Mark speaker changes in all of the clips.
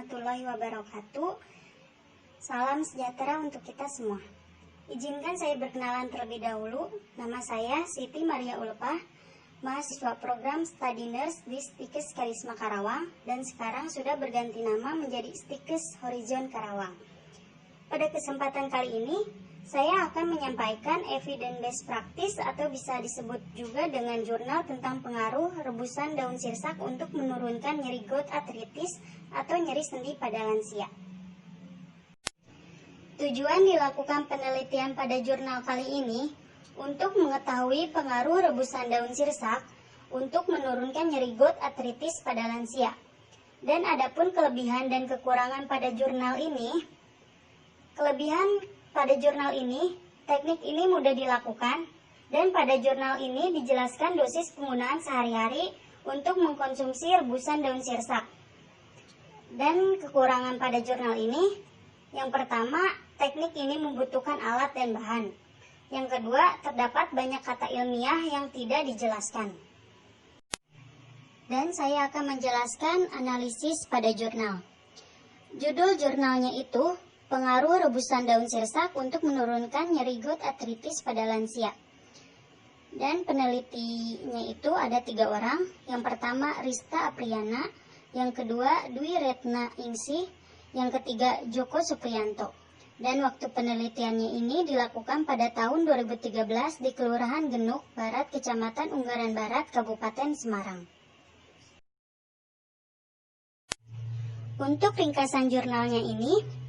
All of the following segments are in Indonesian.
Speaker 1: warahmatullahi wabarakatuh. Salam sejahtera untuk kita semua. Izinkan saya berkenalan terlebih dahulu. Nama saya Siti Maria Ulpah, mahasiswa program Study Nurse di Stikes Karisma Karawang, dan sekarang sudah berganti nama menjadi Stikes Horizon Karawang. Pada kesempatan kali ini, saya akan menyampaikan evidence-based practice atau bisa disebut juga dengan jurnal tentang pengaruh rebusan daun sirsak untuk menurunkan nyeri gout arthritis atau nyeri sendi pada lansia. Tujuan dilakukan penelitian pada jurnal kali ini untuk mengetahui pengaruh rebusan daun sirsak untuk menurunkan nyeri gout arthritis pada lansia. Dan adapun kelebihan dan kekurangan pada jurnal ini, pada jurnal ini, teknik ini mudah dilakukan, dan pada jurnal ini dijelaskan dosis penggunaan sehari-hari untuk mengkonsumsi rebusan daun sirsak. Dan kekurangan pada jurnal ini, yang pertama, teknik ini membutuhkan alat dan bahan. Yang kedua, terdapat banyak kata ilmiah yang tidak dijelaskan. Dan saya akan menjelaskan analisis pada jurnal. Judul jurnalnya itu, Pengaruh rebusan daun sirsak untuk menurunkan nyeri gout arthritis pada lansia. Dan penelitinya itu ada 3 orang. Yang pertama Rista Apriana, yang kedua Dwi Retna Ingsi, yang ketiga Joko Supriyanto. Dan waktu penelitiannya ini dilakukan pada tahun 2013 di Kelurahan Genuk Barat, Kecamatan Unggaran Barat, Kabupaten Semarang. Untuk ringkasan jurnalnya ini,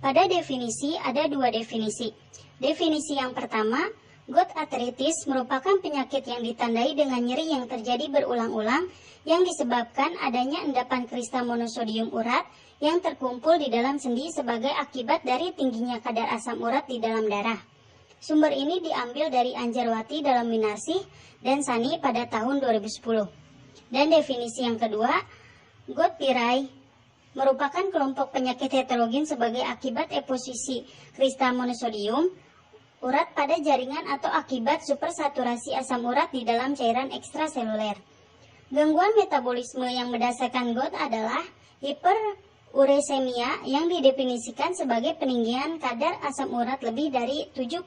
Speaker 1: pada definisi ada 2 definisi. Definisi yang pertama, gout arthritis merupakan penyakit yang ditandai dengan nyeri yang terjadi berulang-ulang yang disebabkan adanya endapan kristal monosodium urat yang terkumpul di dalam sendi sebagai akibat dari tingginya kadar asam urat di dalam darah. Sumber ini diambil dari Anjarwati dalam Minarsi dan Sani pada tahun 2010. Dan definisi yang kedua, gout pirai merupakan kelompok penyakit heterogen sebagai akibat deposisi kristal monosodium urat pada jaringan atau akibat supersaturasi asam urat di dalam cairan ekstraseluler. Gangguan metabolisme yang mendasarkan gout adalah hiperuresemia yang didefinisikan sebagai peninggian kadar asam urat lebih dari 7,0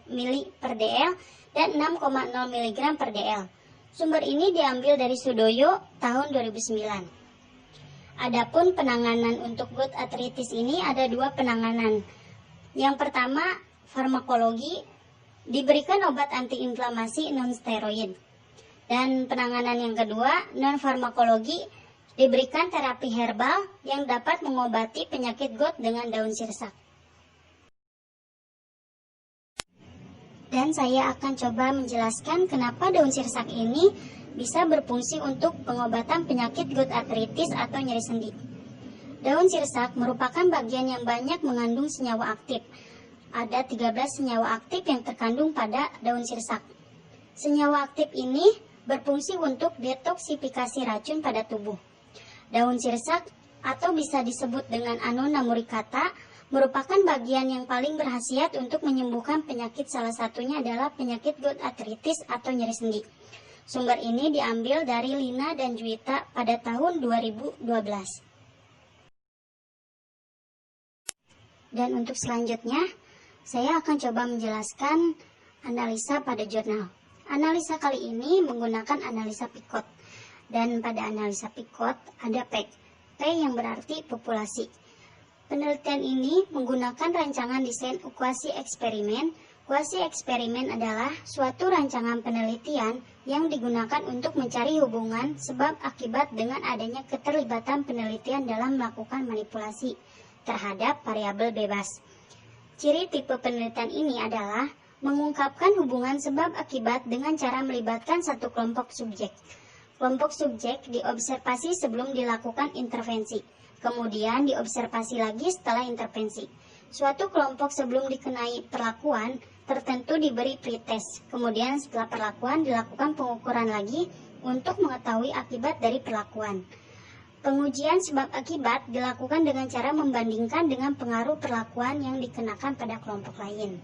Speaker 1: mg/dl dan 6,0 mg/dl. Sumber ini diambil dari Sudoyo tahun 2009. Adapun penanganan untuk gout arthritis ini ada 2 penanganan. Yang pertama, farmakologi, diberikan obat antiinflamasi non-steroid. Dan penanganan yang kedua, non-farmakologi, diberikan terapi herbal yang dapat mengobati penyakit gout dengan daun sirsak. Dan saya akan coba menjelaskan kenapa daun sirsak ini bisa berfungsi untuk pengobatan penyakit gout arthritis atau nyeri sendi. Daun sirsak merupakan bagian yang banyak mengandung senyawa aktif. Ada 13 senyawa aktif yang terkandung pada daun sirsak. Senyawa aktif ini berfungsi untuk detoksifikasi racun pada tubuh. Daun sirsak atau bisa disebut dengan Annona muricata merupakan bagian yang paling berkhasiat untuk menyembuhkan penyakit, salah satunya adalah penyakit gout arthritis atau nyeri sendi. Sumber ini diambil dari Lina dan Juwita pada tahun 2012. Dan untuk selanjutnya, saya akan coba menjelaskan analisa pada jurnal. Analisa kali ini menggunakan analisa Picot. Dan pada analisa Picot ada P. P yang berarti populasi. Penelitian ini menggunakan rancangan desain ekuasi eksperimen. Ekuasi eksperimen adalah suatu rancangan penelitian yang digunakan untuk mencari hubungan sebab akibat dengan adanya keterlibatan penelitian dalam melakukan manipulasi terhadap variabel bebas. Ciri tipe penelitian ini adalah mengungkapkan hubungan sebab akibat dengan cara melibatkan satu kelompok subjek. Kelompok subjek diobservasi sebelum dilakukan intervensi, kemudian diobservasi lagi setelah intervensi. Suatu kelompok sebelum dikenai perlakuan tertentu diberi pretest, kemudian setelah perlakuan dilakukan pengukuran lagi untuk mengetahui akibat dari perlakuan. Pengujian sebab akibat dilakukan dengan cara membandingkan dengan pengaruh perlakuan yang dikenakan pada kelompok lain.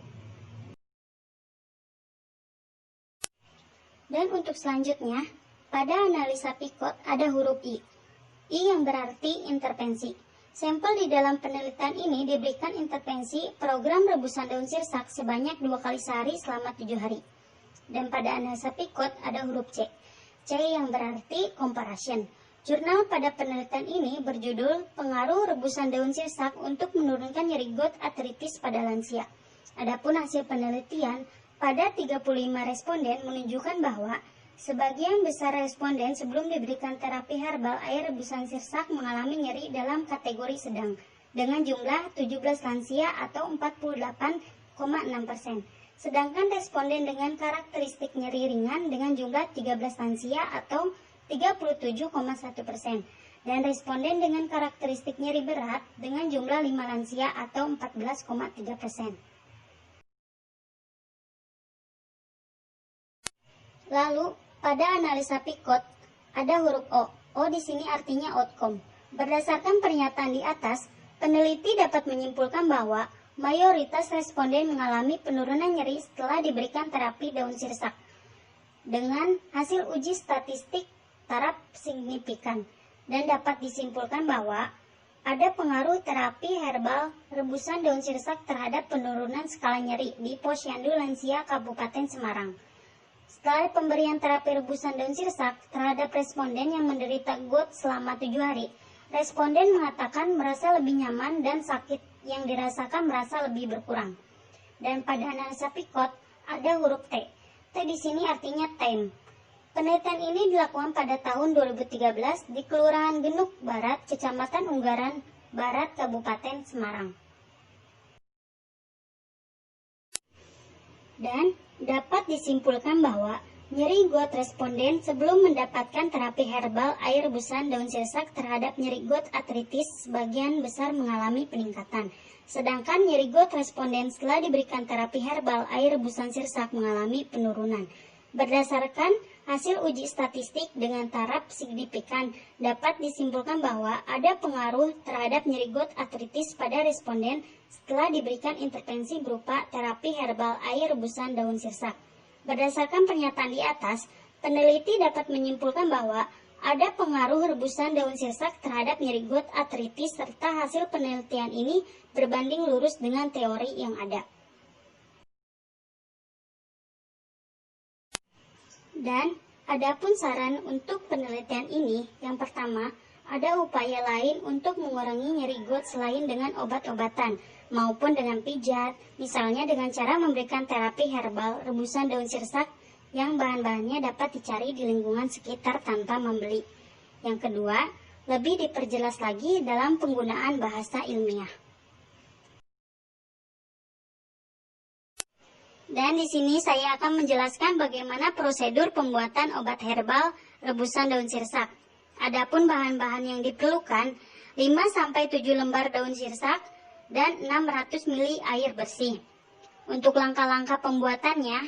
Speaker 1: Dan untuk selanjutnya, pada analisa Picot ada huruf I. I yang berarti intervensi. Sampel di dalam penelitian ini diberikan intervensi program rebusan daun sirsak sebanyak 2 kali sehari selama 7 hari. Dan pada analisa Picot ada huruf C. C yang berarti comparison. Jurnal pada penelitian ini berjudul Pengaruh Rebusan Daun Sirsak untuk Menurunkan Nyeri Gout Artritis pada Lansia. Adapun hasil penelitian pada 35 responden menunjukkan bahwa sebagian besar responden sebelum diberikan terapi herbal air rebusan sirsak mengalami nyeri dalam kategori sedang dengan jumlah 17 lansia atau 48,6%. Sedangkan responden dengan karakteristik nyeri ringan dengan jumlah 13 lansia atau 37,1%. Dan responden dengan karakteristik nyeri berat dengan jumlah 5 lansia atau 14,3%. Lalu, pada analisa Picot, ada huruf O. O di sini artinya outcome. Berdasarkan pernyataan di atas, peneliti dapat menyimpulkan bahwa mayoritas responden mengalami penurunan nyeri setelah diberikan terapi daun sirsak dengan hasil uji statistik taraf signifikan, dan dapat disimpulkan bahwa ada pengaruh terapi herbal rebusan daun sirsak terhadap penurunan skala nyeri di Posyandu Lansia Kabupaten Semarang. Setelah pemberian terapi rebusan daun sirsak terhadap responden yang menderita gout selama 7 hari, responden mengatakan merasa lebih nyaman dan sakit yang dirasakan merasa lebih berkurang. Dan pada analisa Picot ada huruf T. T di sini artinya time. Penelitian ini dilakukan pada tahun 2013 di Kelurahan Genuk Barat, Kecamatan Unggaran Barat, Kabupaten Semarang. Dan dapat disimpulkan bahwa nyeri gout responden sebelum mendapatkan terapi herbal air rebusan daun sirsak terhadap nyeri gout artritis sebagian besar mengalami peningkatan. Sedangkan nyeri gout responden setelah diberikan terapi herbal air rebusan sirsak mengalami penurunan. Berdasarkan hasil uji statistik dengan taraf signifikan, dapat disimpulkan bahwa ada pengaruh terhadap nyeri gout artritis pada responden setelah diberikan intervensi berupa terapi herbal air rebusan daun sirsak. Berdasarkan pernyataan di atas, peneliti dapat menyimpulkan bahwa ada pengaruh rebusan daun sirsak terhadap nyeri gout artritis serta hasil penelitian ini berbanding lurus dengan teori yang ada. Dan adapun saran untuk penelitian ini, yang pertama, ada upaya lain untuk mengurangi nyeri gout selain dengan obat-obatan maupun dengan pijat, misalnya dengan cara memberikan terapi herbal rebusan daun sirsak yang bahan-bahannya dapat dicari di lingkungan sekitar tanpa membeli. Yang kedua, lebih diperjelas lagi dalam penggunaan bahasa ilmiah. Dan di sini saya akan menjelaskan bagaimana prosedur pembuatan obat herbal rebusan daun sirsak. Adapun bahan-bahan yang diperlukan 5-7 lembar daun sirsak dan 600 ml air bersih. Untuk langkah-langkah pembuatannya,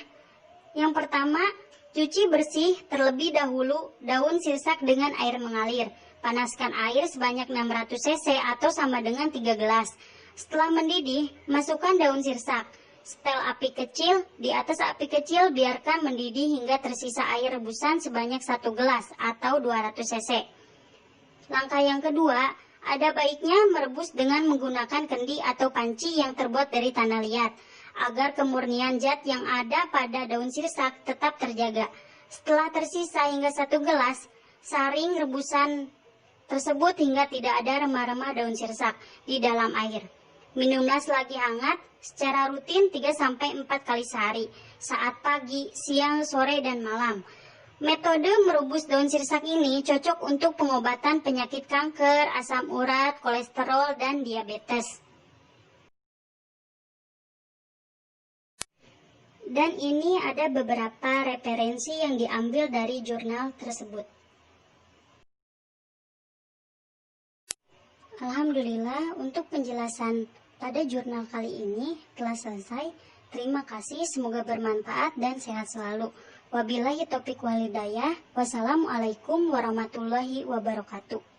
Speaker 1: yang pertama, cuci bersih terlebih dahulu daun sirsak dengan air mengalir. Panaskan air sebanyak 600 cc atau sama dengan 3 gelas. Setelah mendidih, masukkan daun sirsak. Setel api kecil, di atas api kecil biarkan mendidih hingga tersisa air rebusan sebanyak 1 gelas atau 200 cc. Langkah yang kedua, ada baiknya merebus dengan menggunakan kendi atau panci yang terbuat dari tanah liat, agar kemurnian zat yang ada pada daun sirsak tetap terjaga. Setelah tersisa hingga 1 gelas, saring rebusan tersebut hingga tidak ada remah-remah daun sirsak di dalam air. Minumlah selagi hangat secara rutin 3-4 kali sehari, saat pagi, siang, sore, dan malam. Metode merebus daun sirsak ini cocok untuk pengobatan penyakit kanker, asam urat, kolesterol, dan diabetes. Dan ini ada beberapa referensi yang diambil dari jurnal tersebut. Alhamdulillah, untuk penjelasan pada jurnal kali ini telah selesai. Terima kasih, semoga bermanfaat dan sehat selalu. Wabillahi taufiq walhidayah. Wassalamualaikum warahmatullahi wabarakatuh.